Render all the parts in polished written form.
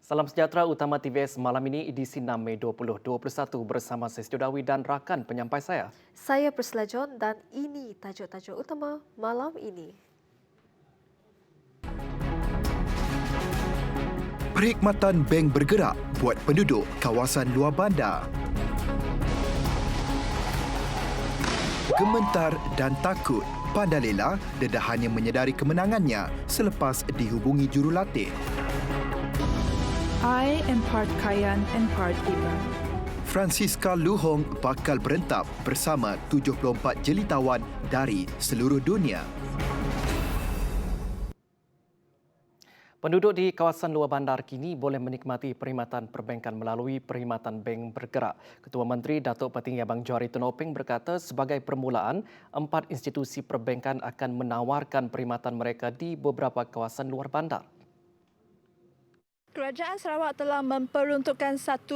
Salam sejahtera utama TVS malam ini edisi 6 Mei 2021 bersama saya Sejodawi dan rakan penyampai saya. Saya Priscilla John dan ini tajuk-tajuk utama malam ini. Perkhidmatan bank bergerak buat penduduk kawasan luar bandar. Gementar dan takut, Pandalela dedahannya menyedari kemenangannya selepas dihubungi jurulatih. I am part Kayan and part Iban. Francisca Luhong bakal berentap bersama 74 jelitawan dari seluruh dunia. Penduduk di kawasan luar bandar kini boleh menikmati perkhidmatan perbankan melalui perkhidmatan bank bergerak. Ketua Menteri Datuk Petinggi Abang Johari Tunoping berkata sebagai permulaan, 4 institusi perbankan akan menawarkan perkhidmatan mereka di beberapa kawasan luar bandar. Kerajaan Sarawak telah memperuntukkan 1.6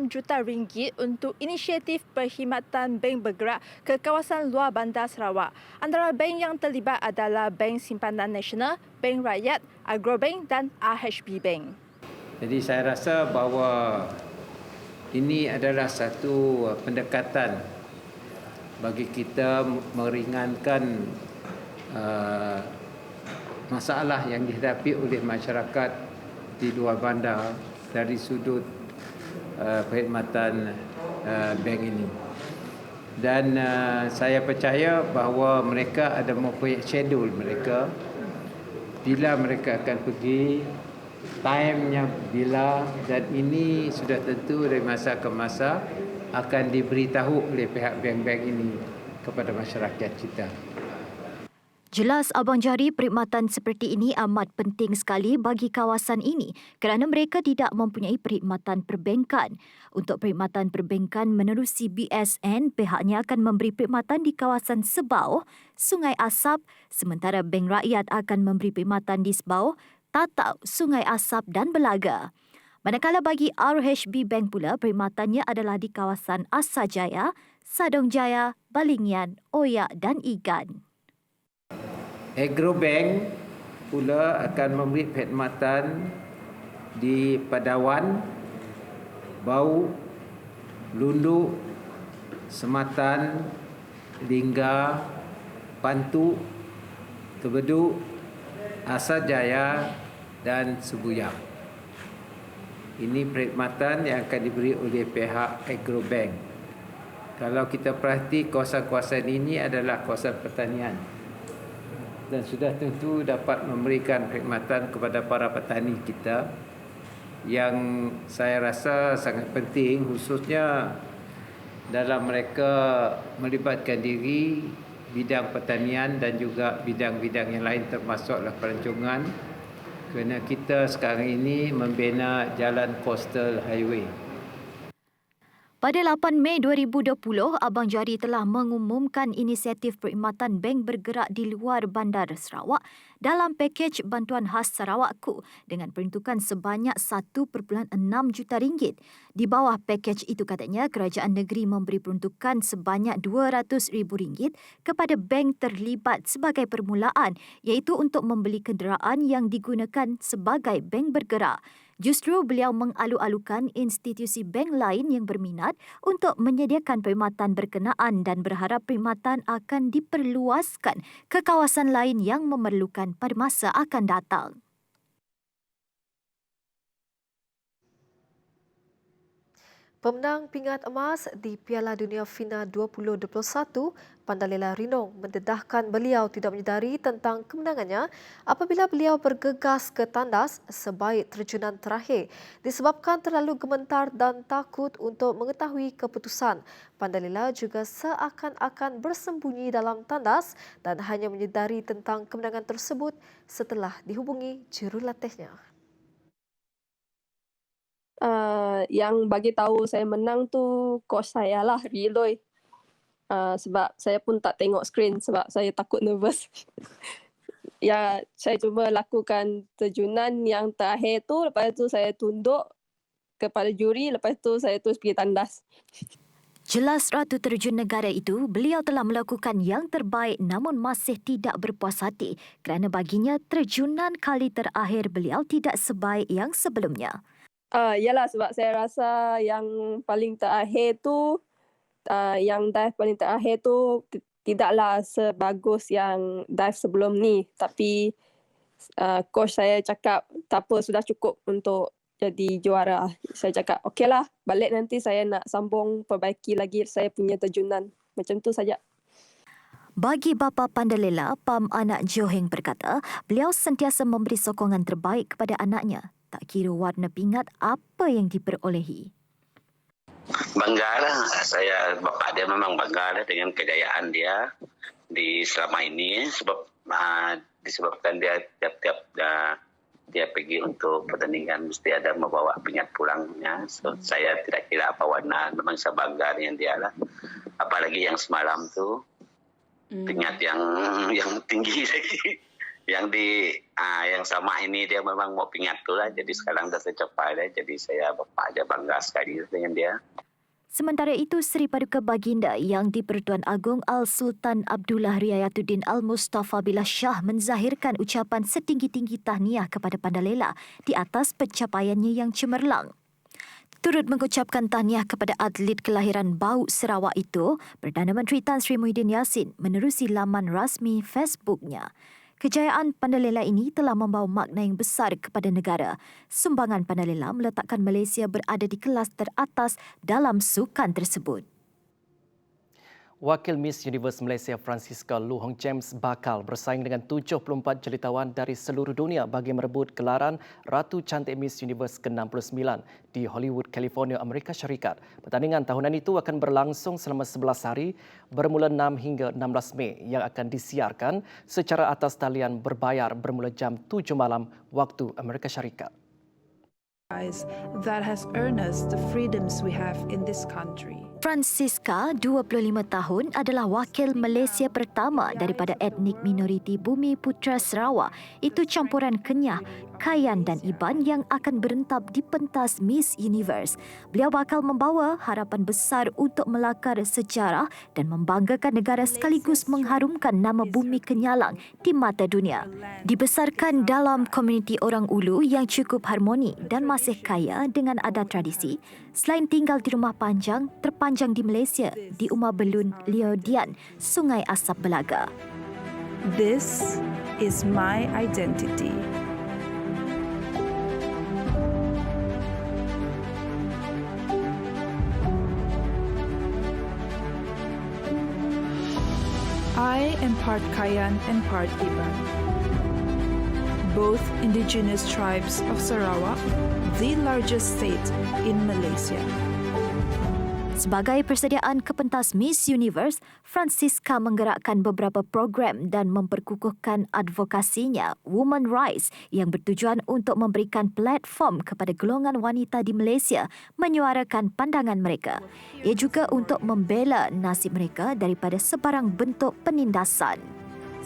juta ringgit untuk inisiatif perkhidmatan bank bergerak ke kawasan luar bandar Sarawak. Antara bank yang terlibat adalah Bank Simpanan Nasional, Bank Rakyat, Agrobank dan RHB Bank. Jadi saya rasa bahawa ini adalah satu pendekatan bagi kita meringankan masalah yang dihadapi oleh masyarakat di luar bandar dari sudut perkhidmatan bank ini. Dan saya percaya bahawa mereka ada mempunyai schedule mereka bila mereka akan pergi, time-nya bila, dan ini sudah tentu dari masa ke masa akan diberitahu oleh pihak bank-bank ini kepada masyarakat kita. Jelas Abang Johari, perkhidmatan seperti ini amat penting sekali bagi kawasan ini kerana mereka tidak mempunyai perkhidmatan perbankan. Untuk perkhidmatan perbankan menerusi BSN, pihaknya akan memberi perkhidmatan di kawasan Sebau, Sungai Asap, sementara Bank Rakyat akan memberi perkhidmatan di Sebau, Tatau, Sungai Asap dan Belaga. Manakala bagi RHB Bank pula, perkhidmatannya adalah di kawasan Asajaya, Sadong Jaya, Balingian, Oyak dan Igan. Agrobank pula akan memberi perkhidmatan di Padawan, Bau, Lundu, Sematan, Lingga, Pantu, Tebedu, Asajaya dan Sebuyang. Ini perkhidmatan yang akan diberi oleh pihak Agrobank. Kalau kita perhati, kawasan-kawasan ini adalah kawasan pertanian dan sudah tentu dapat memberikan perkhidmatan kepada para petani kita yang saya rasa sangat penting, khususnya dalam mereka melibatkan diri bidang pertanian dan juga bidang-bidang yang lain termasuklah pelancongan, kerana kita sekarang ini membina jalan coastal highway. Pada 8 Mei 2020, Abang Johari telah mengumumkan inisiatif perkhidmatan bank bergerak di luar bandar Sarawak dalam pakej bantuan khas Sarawakku dengan peruntukan sebanyak 1.6 juta ringgit. Di bawah pakej itu katanya, kerajaan negeri memberi peruntukan sebanyak RM200,000 kepada bank terlibat sebagai permulaan, iaitu untuk membeli kenderaan yang digunakan sebagai bank bergerak. Justru beliau mengalu-alukan institusi bank lain yang berminat untuk menyediakan perkhidmatan berkenaan dan berharap perkhidmatan akan diperluaskan ke kawasan lain yang memerlukan pada masa akan datang. Pemenang pingat emas di Piala Dunia FINA 2021, Pandalela Rinong mendedahkan beliau tidak menyedari tentang kemenangannya apabila beliau bergegas ke tandas sebaik terjunan terakhir disebabkan terlalu gementar dan takut untuk mengetahui keputusan. Pandalela juga seakan-akan bersembunyi dalam tandas dan hanya menyedari tentang kemenangan tersebut setelah dihubungi jurulatihnya. Yang bagi tahu saya menang tu coach saya lah, Riloy. Sebab saya pun tak tengok skrin sebab saya takut nervous. Ya, saya cuma lakukan terjunan yang terakhir tu, lepas tu saya tunduk kepada juri, lepas tu saya terus pergi tandas. Jelas Ratu Terjun Negara itu, beliau telah melakukan yang terbaik namun masih tidak berpuas hati kerana baginya terjunan kali terakhir beliau tidak sebaik yang sebelumnya. Yalah, sebab saya rasa yang paling terakhir tu, yang dive paling terakhir tu tidaklah sebagus yang dive sebelum ni. Tapi coach saya cakap tak apa, sudah cukup untuk jadi juara. Saya cakap okeylah, balik nanti saya nak sambung perbaiki lagi saya punya terjunan. Macam tu saja. Bagi bapa Pandalela, Pam Anak Joheng berkata, beliau sentiasa memberi sokongan terbaik kepada anaknya. Tak kira warna pingat apa yang diperolehi. Banggalah, saya bapa dia memang banggalah dengan kejayaan dia di selama ini sebab disebabkan dia tiap-tiap dia pergi untuk pertandingan mesti ada membawa pingat pulangnya. So, saya tidak kira apa warna, memang saya bangga dengan dia lah. Apalagi yang semalam tu pingat yang tinggi lagi. Yang sama ini dia memang mau pingat tu lah. Jadi sekarang dah tercapai lah. Jadi saya bapa aja bangga sekali dengan dia. Sementara itu, Seri Paduka Baginda Yang di-Pertuan Agong Al-Sultan Abdullah Riayatuddin Al-Mustafa Billah Shah menzahirkan ucapan setinggi-tinggi tahniah kepada Pandalela di atas pencapaiannya yang cemerlang. Turut mengucapkan tahniah kepada atlet kelahiran Bau Sarawak itu, Perdana Menteri Tan Sri Muhyiddin Yassin menerusi laman rasmi Facebooknya. Kejayaan Pandalela ini telah membawa makna yang besar kepada negara. Sumbangan Pandalela meletakkan Malaysia berada di kelas teratas dalam sukan tersebut. Wakil Miss Universe Malaysia Francisca Lu Hong James bakal bersaing dengan 74 jelitawan dari seluruh dunia bagi merebut gelaran Ratu Cantik Miss Universe ke-69 di Hollywood, California, Amerika Syarikat. Pertandingan tahunan itu akan berlangsung selama 11 hari bermula 6 hingga 16 Mei yang akan disiarkan secara atas talian berbayar bermula jam 7 malam waktu Amerika Syarikat. That has earned us the freedoms we have in this country. Francisca, 25 tahun, adalah wakil Malaysia pertama daripada etnik minoriti Bumi Putra Sarawak. Itu campuran Kenyah, Kayan dan Iban yang akan berentab di pentas Miss Universe. Beliau bakal membawa harapan besar untuk melakar sejarah dan membanggakan negara sekaligus mengharumkan nama Bumi Kenyalang di mata dunia. Dibesarkan dalam komuniti orang Ulu yang cukup harmoni dan masih kaya dengan adat tradisi, selain tinggal di rumah panjang terpanjang di Malaysia di Umar Belun Leodian, Sungai Asap Belaga. This is my identity. I am part Kayan and part Iban, both indigenous tribes of Sarawak, the largest state in Malaysia. Sebagai persediaan ke pentas Miss Universe, Francisca menggerakkan beberapa program dan memperkukuhkan advokasinya Women Rights yang bertujuan untuk memberikan platform kepada golongan wanita di Malaysia menyuarakan pandangan mereka. Ia juga untuk membela nasib mereka daripada sebarang bentuk penindasan.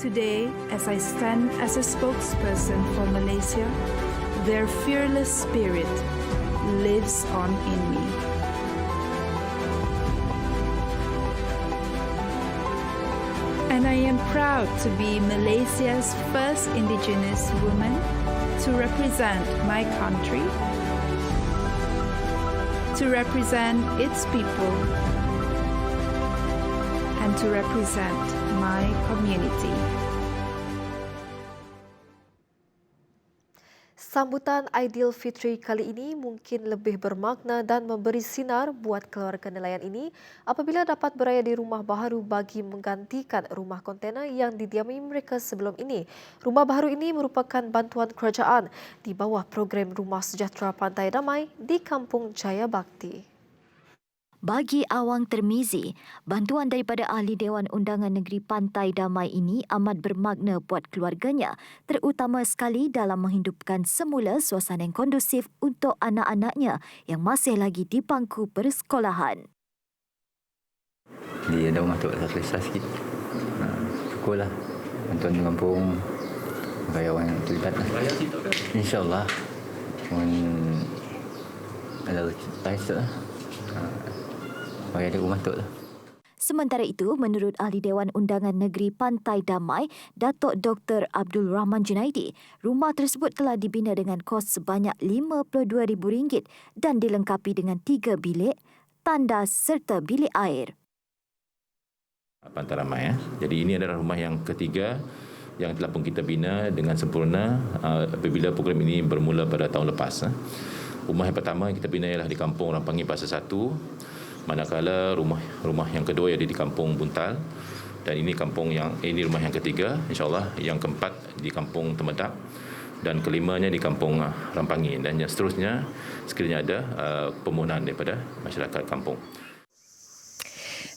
Today, as I stand as a spokesperson for Malaysia, their fearless spirit lives on in me. And I am proud to be Malaysia's first indigenous woman to represent my country, to represent its people, and to represent my community. Sambutan Aidilfitri kali ini mungkin lebih bermakna dan memberi sinar buat keluarga nelayan ini apabila dapat beraya di rumah baharu bagi menggantikan rumah kontena yang didiami mereka sebelum ini. Rumah baharu ini merupakan bantuan kerajaan di bawah program Rumah Sejahtera Pantai Damai di Kampung Jaya Bakti. Bagi Awang Termizi, bantuan daripada Ahli Dewan Undangan Negeri Pantai Damai ini amat bermakna buat keluarganya, terutama sekali dalam menghidupkan semula suasana yang kondusif untuk anak-anaknya yang masih lagi di bangku persekolahan. Dia ada rumah tu selesai sikit. Syukurlah bantuan di kampung karyawan yang terlibat. InsyaAllah ada rezeki lah. bagi ada rumah tok lah. Sementara itu, menurut Ahli Dewan Undangan Negeri Pantai Damai, Datuk Dr. Abdul Rahman Junaidi, rumah tersebut telah dibina dengan kos sebanyak RM52,000 dan dilengkapi dengan 3 bilik, tandas serta bilik air. Pantai Damai. Jadi ini adalah rumah yang ketiga yang telah pun kita bina dengan sempurna apabila program ini bermula pada tahun lepas. Rumah yang pertama kita bina ialah di Kampung Rampangi Pasar 1, manakala rumah yang kedua ada di Kampung Buntal, dan ini rumah yang ketiga, insya-Allah yang keempat di Kampung Temedap dan kelimanya di Kampung Rampangi, dan yang seterusnya sekiranya ada permohonan daripada masyarakat kampung.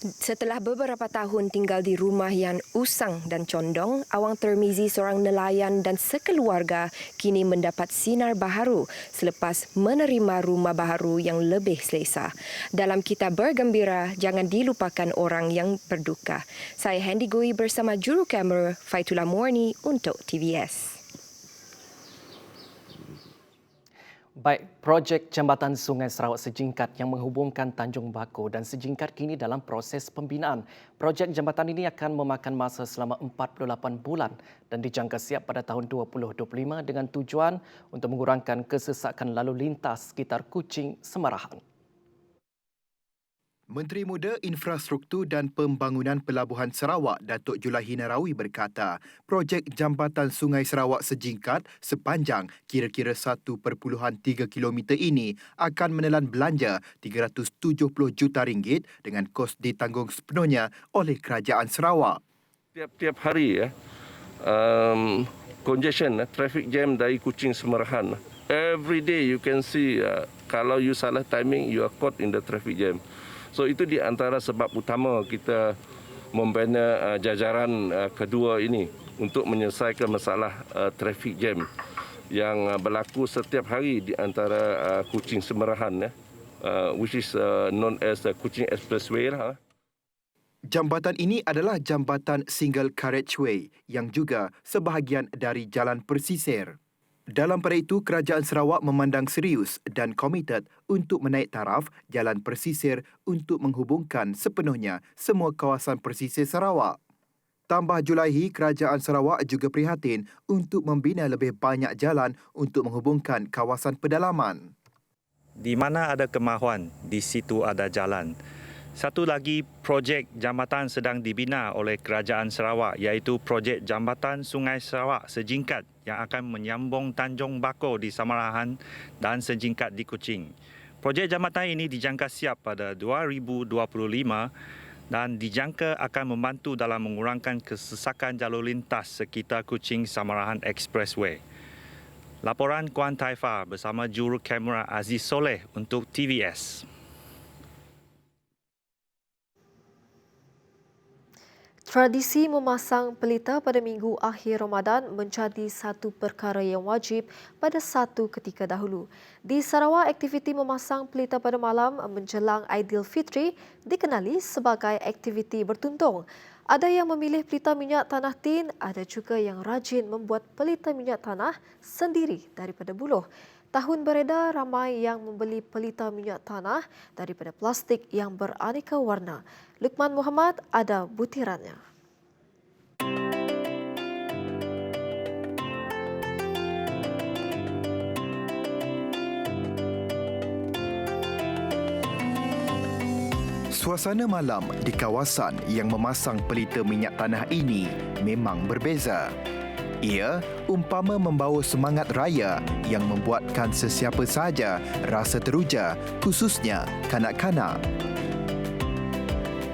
Setelah beberapa tahun tinggal di rumah yang usang dan condong, Awang Termizi, seorang nelayan dan sekeluarga, kini mendapat sinar baharu selepas menerima rumah baharu yang lebih selesa. Dalam kita bergembira, jangan dilupakan orang yang berduka. Saya Handy Gui bersama juru kamera Faitullah Morni untuk TVS. Baik, projek Jambatan Sungai Sarawak Sejingkat yang menghubungkan Tanjung Bako dan Sejingkat kini dalam proses pembinaan. Projek jambatan ini akan memakan masa selama 48 bulan dan dijangka siap pada tahun 2025 dengan tujuan untuk mengurangkan kesesakan lalu lintas sekitar Kuching, Semarahan. Menteri Muda Infrastruktur dan Pembangunan Pelabuhan Sarawak, Datuk Julaihi Narawi berkata, projek Jambatan Sungai Sarawak Sejingkat sepanjang kira-kira 1.3 km ini akan menelan belanja RM370 juta dengan kos ditanggung sepenuhnya oleh Kerajaan Sarawak. Tiap-tiap hari congestion, traffic jam dari Kuching Semarahan. Every day you can see kalau you salah timing you are caught in the traffic jam. So itu di antara sebab utama kita membina jajaran kedua ini untuk menyelesaikan masalah traffic jam yang berlaku setiap hari di antara Kuching Semarahan, which is known as the Kuching Expressway. Jambatan ini adalah jambatan single carriageway yang juga sebahagian dari jalan persisir. Dalam pada itu, Kerajaan Sarawak memandang serius dan komited untuk menaik taraf jalan persisir untuk menghubungkan sepenuhnya semua kawasan persisir Sarawak. Tambah Julaihi, Kerajaan Sarawak juga prihatin untuk membina lebih banyak jalan untuk menghubungkan kawasan pedalaman. Di mana ada kemahuan, di situ ada jalan. Satu lagi projek jambatan sedang dibina oleh Kerajaan Sarawak iaitu projek Jambatan Sungai Sarawak Sejingkat yang akan menyambung Tanjung Bako di Samarahan dan Sejingkat di Kuching. Projek jambatan ini dijangka siap pada 2025 dan dijangka akan membantu dalam mengurangkan kesesakan jalur lintas sekitar Kuching Samarahan Expressway. Laporan Kuan Taifa bersama juru kamera Aziz Soleh untuk TVS. Tradisi memasang pelita pada minggu akhir Ramadan menjadi satu perkara yang wajib pada satu ketika dahulu. Di Sarawak, aktiviti memasang pelita pada malam menjelang Aidilfitri dikenali sebagai aktiviti bertuntung. Ada yang memilih pelita minyak tanah tin, ada juga yang rajin membuat pelita minyak tanah sendiri daripada buluh. Tahun beredar, ramai yang membeli pelita minyak tanah daripada plastik yang beraneka warna. Lukman Muhammad ada butirannya. Suasana malam di kawasan yang memasang pelita minyak tanah ini memang berbeza. Ia umpama membawa semangat raya yang membuatkan sesiapa sahaja rasa teruja, khususnya kanak-kanak.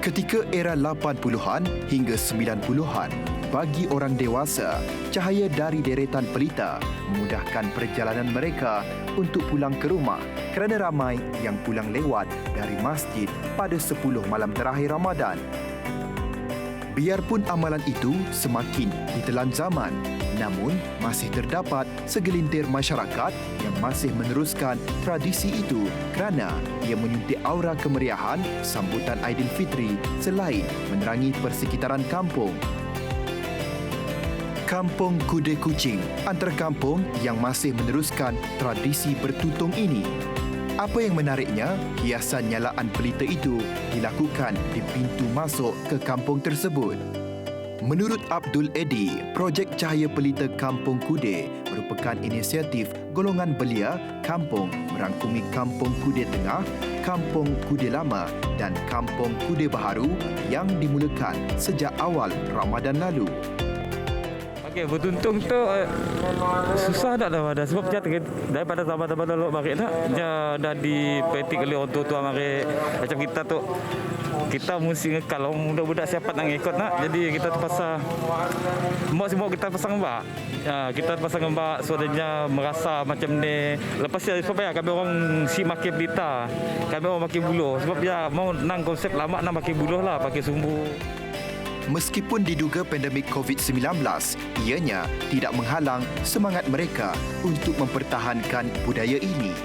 Ketika era 80-an hingga 90-an, bagi orang dewasa, cahaya dari deretan pelita memudahkan perjalanan mereka untuk pulang ke rumah kerana ramai yang pulang lewat dari masjid pada 10 malam terakhir Ramadan. Biarpun amalan itu semakin ditelan zaman, namun masih terdapat segelintir masyarakat yang masih meneruskan tradisi itu kerana ia menyuntik aura kemeriahan sambutan Aidilfitri selain menerangi persekitaran kampung. Kampung Kude Kuching, antara kampung yang masih meneruskan tradisi bertutung ini. Apa yang menariknya, hiasan nyalaan pelita itu dilakukan di pintu masuk ke kampung tersebut. Menurut Abdul Edi, projek cahaya pelita Kampung Kude merupakan inisiatif golongan belia kampung merangkumi Kampung Kude Tengah, Kampung Kude Lama dan Kampung Kude Baharu yang dimulakan sejak awal Ramadan lalu. Okey, bertuntung tu susah tak dah sebab dia daripada zaman-zaman dulu mari dah dipetik oleh orang tua mari macam kita tu kita mesti ngekal orang budak-budak siapa nak ikut nak jadi kita terpaksa semua kita pasang mbak. Kita pasang mbak suadanya merasa macam ni lepas ni sebab ya kami orang si makin berita kami orang makin buluh sebab ya mau nang konsep lama nak makin buluh lah pakai sumbu. Meskipun diduga pandemik COVID-19, ianya tidak menghalang semangat mereka untuk mempertahankan budaya ini.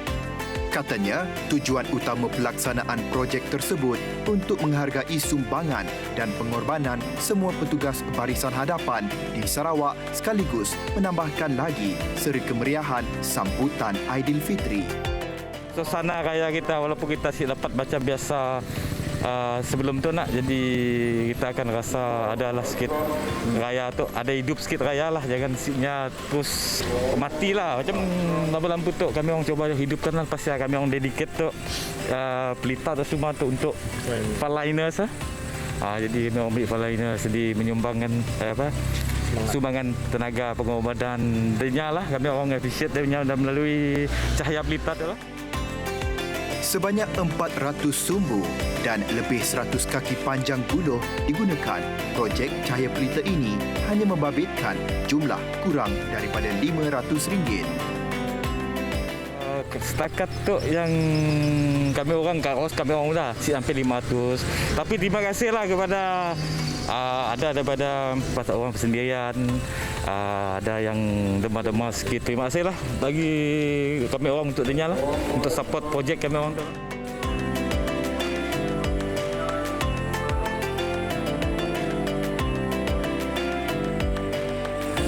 Katanya, tujuan utama pelaksanaan projek tersebut untuk menghargai sumbangan dan pengorbanan semua petugas barisan hadapan di Sarawak sekaligus menambahkan lagi seri kemeriahan sambutan Aidilfitri. Suasana raya kita walaupun kita dapat baca biasa sebelum tu nak jadi kita akan rasa adalah sikit raya tu ada hidup sikit raya lah jangan siknya terus matilah macam lampu-lampu tu kami orang cuba hidupkan lah pasti kami orang dedicate tu pelita tu semua tu untuk frontliners jadi kami orang ambil frontliners jadi menyumbangkan sumbangan tenaga pengobatan dia lah kami orang appreciate dia melalui cahaya pelita tu lah. Sebanyak 400 sumbu dan lebih 100 kaki panjang buluh digunakan. Projek cahaya pelita ini hanya membabitkan jumlah kurang daripada RM500. Setakat tu yang kami orang dah sampai 500. Tapi terima kasihlah kepada ada daripada pasal orang persendirian, ada yang demam-demam sikit. Terima kasihlah bagi kami orang untuk dengar lah, untuk support projek kami orang tu.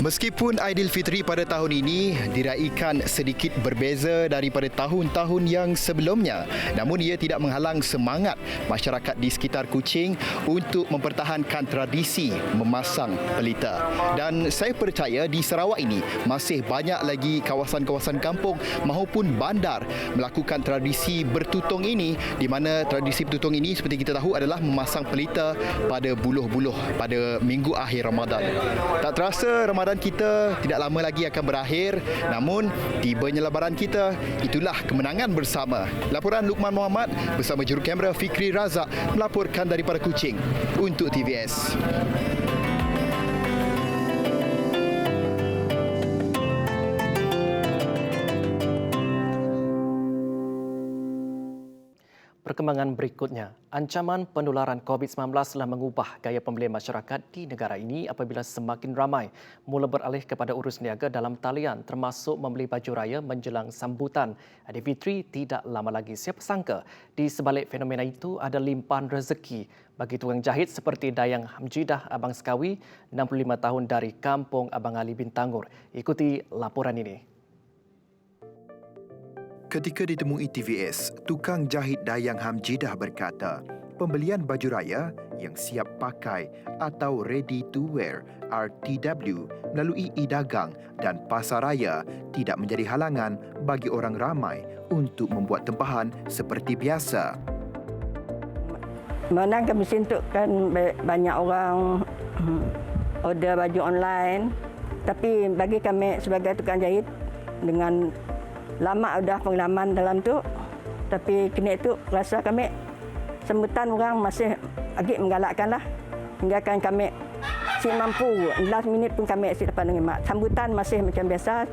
Meskipun Aidilfitri pada tahun ini diraikan sedikit berbeza daripada tahun-tahun yang sebelumnya, namun ia tidak menghalang semangat masyarakat di sekitar Kuching untuk mempertahankan tradisi memasang pelita. Dan saya percaya di Sarawak ini masih banyak lagi kawasan-kawasan kampung maupun bandar melakukan tradisi bertutung ini, di mana tradisi bertutung ini seperti kita tahu adalah memasang pelita pada buluh-buluh pada minggu akhir Ramadan. Tak terasa Ramadan kita tidak lama lagi akan berakhir, namun tibanya lebaran kita, itulah kemenangan bersama. Laporan Lukman Muhammad bersama jurukamera Fikri Razak melaporkan daripada Kuching untuk TVS. Perkembangan berikutnya, ancaman penularan COVID-19 telah mengubah gaya pembelian masyarakat di negara ini apabila semakin ramai mula beralih kepada urus niaga dalam talian termasuk membeli baju raya menjelang sambutan Aidilfitri tidak lama lagi. Siapa sangka di sebalik fenomena itu ada limpahan rezeki bagi tukang jahit seperti Dayang Hamjidah Abang Sekawi, 65 tahun dari Kampung Abang Ali Bintangor. Ikuti laporan ini. Ketika ditemui TVS, tukang jahit Dayang Hamjidah berkata, pembelian baju raya yang siap pakai atau ready to wear RTW melalui e-dagang dan pasar raya tidak menjadi halangan bagi orang ramai untuk membuat tempahan seperti biasa. Mana kami sentuh kan banyak orang order baju online, tapi bagi kami sebagai tukang jahit dengan lama dah pengalaman dalam tu, tapi kini tu rasa kami sambutan orang masih agak menggalakkan lah, hingga kan kami si mampu last minute pun kami si dapat menerima sambutan masih macam biasa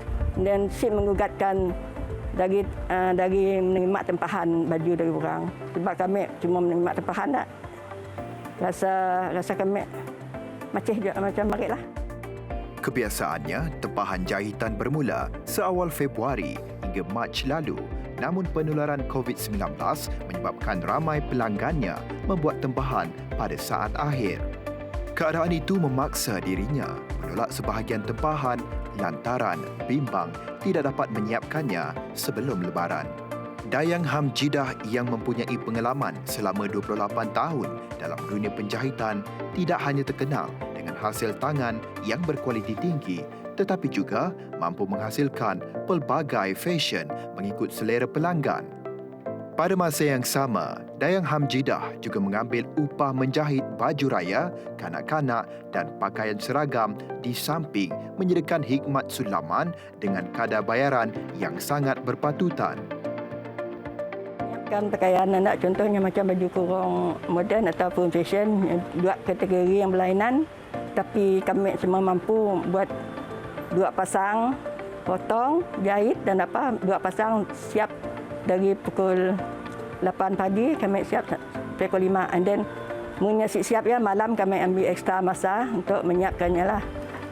dan si mengugatkan dari menerima tempahan baju dari orang sebab kami cuma menerima tempahan tak rasa kami macam baik lah. Kebiasaannya, tempahan jahitan bermula seawal Februari hingga Mac lalu. Namun penularan COVID-19 menyebabkan ramai pelanggannya membuat tempahan pada saat akhir. Keadaan itu memaksa dirinya menolak sebahagian tempahan lantaran bimbang tidak dapat menyiapkannya sebelum Lebaran. Dayang Hamjidah yang mempunyai pengalaman selama 28 tahun dalam dunia penjahitan tidak hanya terkenal dengan hasil tangan yang berkualiti tinggi tetapi juga mampu menghasilkan pelbagai fashion mengikut selera pelanggan. Pada masa yang sama, Dayang Hamjidah juga mengambil upah menjahit baju raya, kanak-kanak dan pakaian seragam di samping menyediakan khidmat sulaman dengan kadar bayaran yang sangat berpatutan. Kan pakaian anak contohnya macam baju kurung moden ataupun fashion, dua kategori yang berlainan, tapi kami semua mampu buat 2 pasang potong, jahit dan dua pasang siap dari pukul 8 pagi kami siap pukul 5 and then punya siap ya malam kami ambil ekstra masa untuk menyiapkannya lah.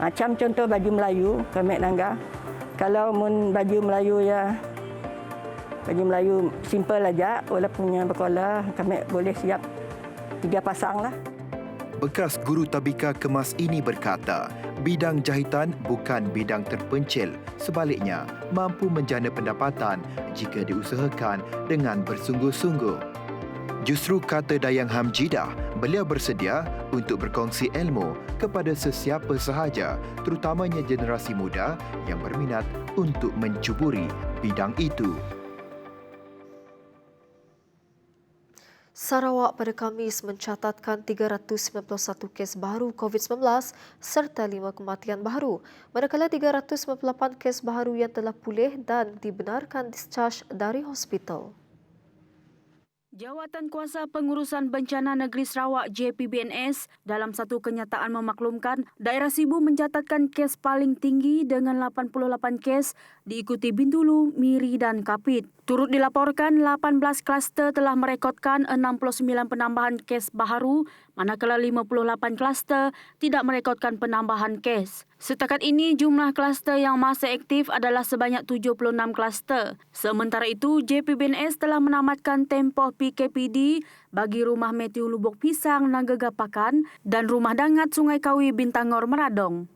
Macam contoh baju Melayu kami nangga. Kalau baju Melayu ya baju Melayu simple aja walaupun punya berkola kami boleh siap 3 pasang lah. Bekas guru tabika kemas ini berkata, bidang jahitan bukan bidang terpencil, sebaliknya mampu menjana pendapatan jika diusahakan dengan bersungguh-sungguh. Justru kata Dayang Hamjidah, beliau bersedia untuk berkongsi ilmu kepada sesiapa sahaja, terutamanya generasi muda yang berminat untuk mencuburi bidang itu. Sarawak pada Khamis mencatatkan 391 kes baru COVID-19 serta 5 kematian baru, manakala 398 kes baru yang telah pulih dan dibenarkan discharge dari hospital. Jawatan Kuasa Pengurusan Bencana Negeri Sarawak JPBNS dalam satu kenyataan memaklumkan daerah Sibu mencatatkan kes paling tinggi dengan 88 kes diikuti Bintulu, Miri dan Kapit. Turut dilaporkan 18 kluster telah merekodkan 69 penambahan kes baharu, manakala 58 kluster tidak merekodkan penambahan kes. Setakat ini, jumlah kluster yang masih aktif adalah sebanyak 76 kluster. Sementara itu, JPBNS telah menamatkan tempoh PKPD bagi Rumah Meteor Lubuk Pisang, Nagaga Pakan dan Rumah Dangat Sungai Kawi Bintangor Meradong.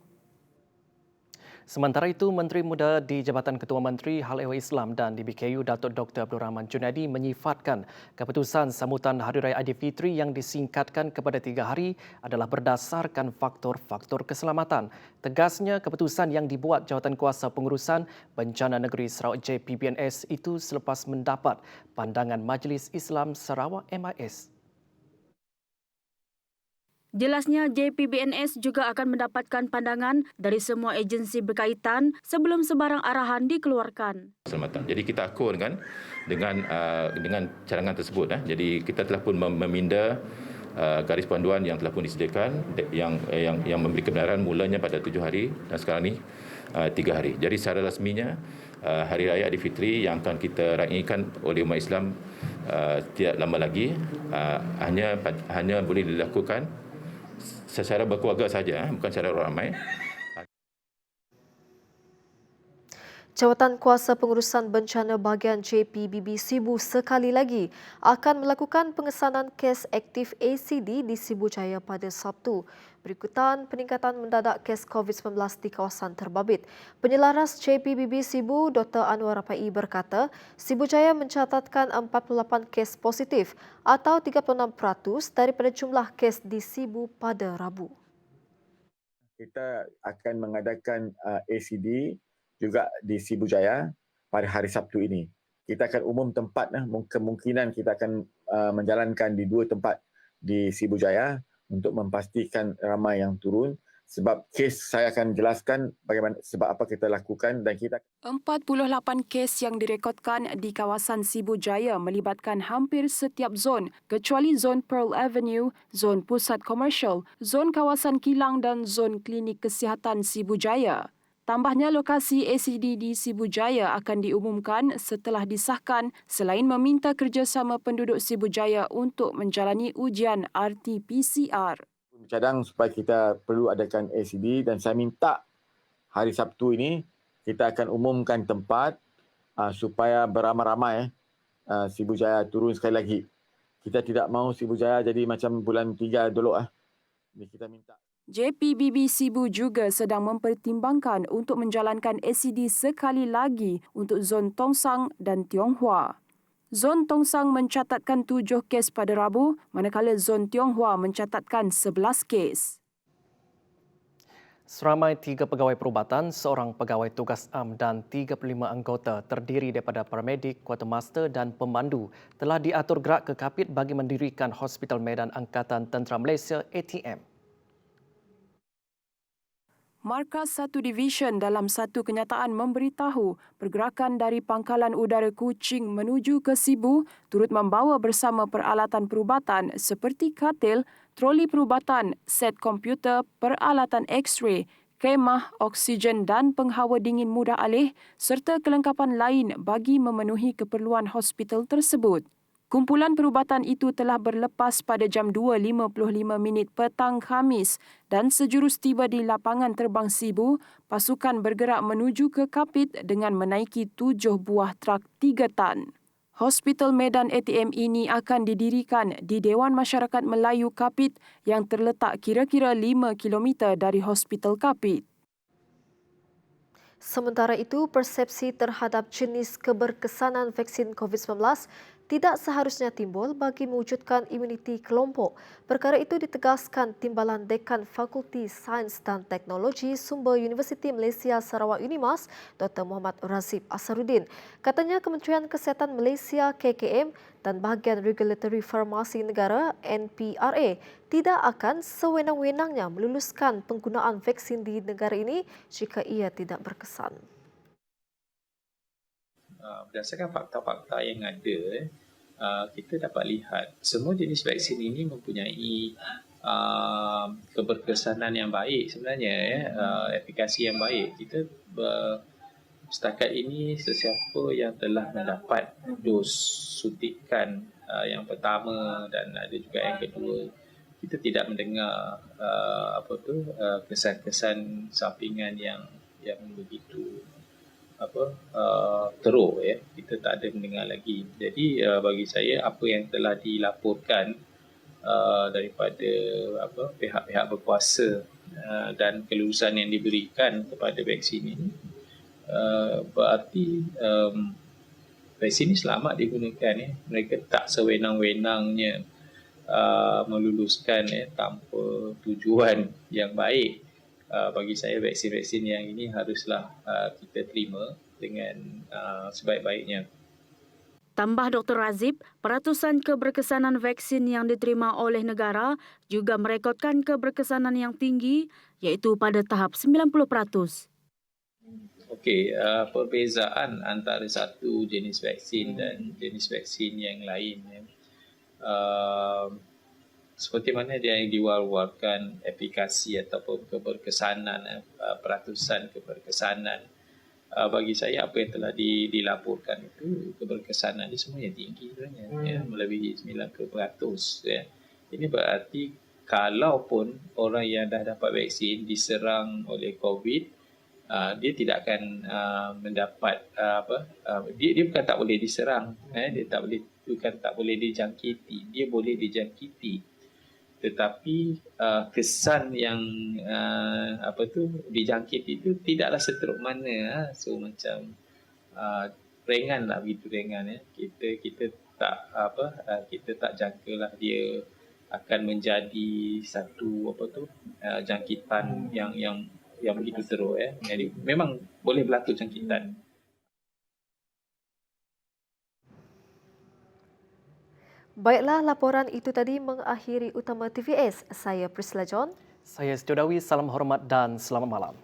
Sementara itu, Menteri Muda di Jabatan Ketua Menteri Hal Ehwal Islam dan DBKU Datuk Dr. Abdul Rahman Junaidi menyifatkan keputusan sambutan Hari Raya Aidilfitri yang disingkatkan kepada 3 hari adalah berdasarkan faktor-faktor keselamatan. Tegasnya, keputusan yang dibuat Jawatan Kuasa Pengurusan Bencana Negeri Sarawak JPBNS itu selepas mendapat pandangan Majlis Islam Sarawak MIS. Jelasnya, JPBNS juga akan mendapatkan pandangan dari semua agensi berkaitan sebelum sebarang arahan dikeluarkan. Keselamatan. Jadi kita akur dengan cadangan tersebut. Jadi kita telah pun meminda garis panduan yang telah pun disediakan yang memberi kebenaran mulanya pada 7 hari dan sekarang ni 3 hari. Jadi secara rasminya Hari Raya Aidilfitri yang akan kita raikan oleh umat Islam tidak lama lagi hanya boleh dilakukan secara berkeluarga saja, bukan secara ramai. Jawatan Kuasa Pengurusan Bencana Bahagian JPBB Sibu sekali lagi akan melakukan pengesanan kes aktif ACD di Sibu Jaya pada Sabtu berikutan peningkatan mendadak kes COVID-19 di kawasan terbabit. Penyelaras JPBB Sibu Dr. Anwar Rapai berkata, Sibu Jaya mencatatkan 48 kes positif atau 36% daripada jumlah kes di Sibu pada Rabu. Kita akan mengadakan ACD juga di Sibu Jaya pada hari Sabtu ini. Kita akan umum tempat, kemungkinan kita akan menjalankan di 2 tempat di Sibu Jaya untuk memastikan ramai yang turun. Sebab kes saya akan jelaskan bagaimana sebab apa kita lakukan dan kita 48 kes yang direkodkan di kawasan Sibu Jaya melibatkan hampir setiap zon kecuali zon Pearl Avenue, zon pusat komersial, zon kawasan kilang dan zon klinik kesihatan Sibu Jaya. Tambahnya, lokasi ACD di Sibu Jaya akan diumumkan setelah disahkan selain meminta kerjasama penduduk Sibu Jaya untuk menjalani ujian RT-PCR. Cadang supaya kita perlu adakan ACD dan saya minta hari Sabtu ini kita akan umumkan tempat supaya beramai-ramai Sibu Jaya turun sekali lagi. Kita tidak mahu Sibu Jaya jadi macam bulan 3 dulu. Ini kita minta. JPBB Sibu juga sedang mempertimbangkan untuk menjalankan ACD sekali lagi untuk zon Tongsang dan Tionghoa. Zon Tongsang mencatatkan 7 kes pada Rabu, manakala Zon Tionghoa mencatatkan 11 kes. Seramai 3 pegawai perubatan, seorang pegawai tugas am dan 35 anggota terdiri daripada paramedik, quartermaster dan pemandu telah diatur gerak ke Kapit bagi mendirikan Hospital Medan Angkatan Tentera Malaysia ATM. Markas 1 Division dalam satu kenyataan memberitahu pergerakan dari Pangkalan Udara Kuching menuju ke Sibu turut membawa bersama peralatan perubatan seperti katil, troli perubatan, set komputer, peralatan X-ray, kemah, oksigen dan penghawa dingin mudah alih serta kelengkapan lain bagi memenuhi keperluan hospital tersebut. Kumpulan perubatan itu telah berlepas pada jam 2.55 petang Khamis dan sejurus tiba di lapangan terbang Sibu, pasukan bergerak menuju ke Kapit dengan menaiki 7 buah trak 3 tan. Hospital Medan ATM ini akan didirikan di Dewan Masyarakat Melayu Kapit yang terletak kira-kira 5 km dari Hospital Kapit. Sementara itu, persepsi terhadap jenis keberkesanan vaksin COVID-19 tidak seharusnya timbul bagi mewujudkan imuniti kelompok. Perkara itu ditegaskan Timbalan Dekan Fakulti Sains dan Teknologi Sumber Universiti Malaysia Sarawak UNIMAS, Dr. Muhammad Razif Asharuddin. Katanya Kementerian Kesihatan Malaysia KKM dan Bahagian Regulatory Farmasi Negara NPRA tidak akan sewenang-wenangnya meluluskan penggunaan vaksin di negara ini jika ia tidak berkesan. Berdasarkan fakta-fakta yang ada, kita dapat lihat semua jenis vaksin ini mempunyai keberkesanan yang baik sebenarnya, efikasi yang baik. Kita setakat ini sesiapa yang telah mendapat dos suntikan yang pertama dan ada juga yang kedua, kita tidak mendengar kesan-kesan sampingan yang begitu teruk, ya. Kita tak ada mendengar lagi. Jadi bagi saya apa yang telah dilaporkan daripada pihak-pihak berkuasa dan kelulusan yang diberikan kepada vaksin ini berarti vaksin ini selamat digunakan, ya. Mereka tak sewenang-wenangnya meluluskan, ya, tanpa tujuan yang baik. Bagi saya vaksin-vaksin yang ini haruslah kita terima dengan sebaik-baiknya. Tambah Dr. Razif, peratusan keberkesanan vaksin yang diterima oleh negara juga merekodkan keberkesanan yang tinggi iaitu pada tahap 90%. Okey, perbezaan antara satu jenis vaksin dan jenis vaksin yang lain, ya. Seperti mana dia yang diwar-warkan efikasi ataupun keberkesanan, peratusan keberkesanan. Bagi saya apa yang telah dilaporkan itu keberkesanan dia semuanya tinggi sebenarnya, ya, melebihi 90%, ya. Ini berarti kalaupun orang yang dah dapat vaksin diserang oleh COVID, dia tidak akan mendapat dia bukan tak boleh diserang, dia tak boleh dijangkiti, dia boleh dijangkiti. Tetapi kesan yang dijangkit itu tidaklah seteruk mana, so macam ringan lah, begitu ringan, ya. Kita tak jangkalah dia akan menjadi satu jangkitan yang begitu teruk, ya. Jadi memang boleh berlaku jangkitan. Baiklah, laporan itu tadi mengakhiri Utama TVS. Saya Priscilla John. Saya Setia Dawi, salam hormat dan selamat malam.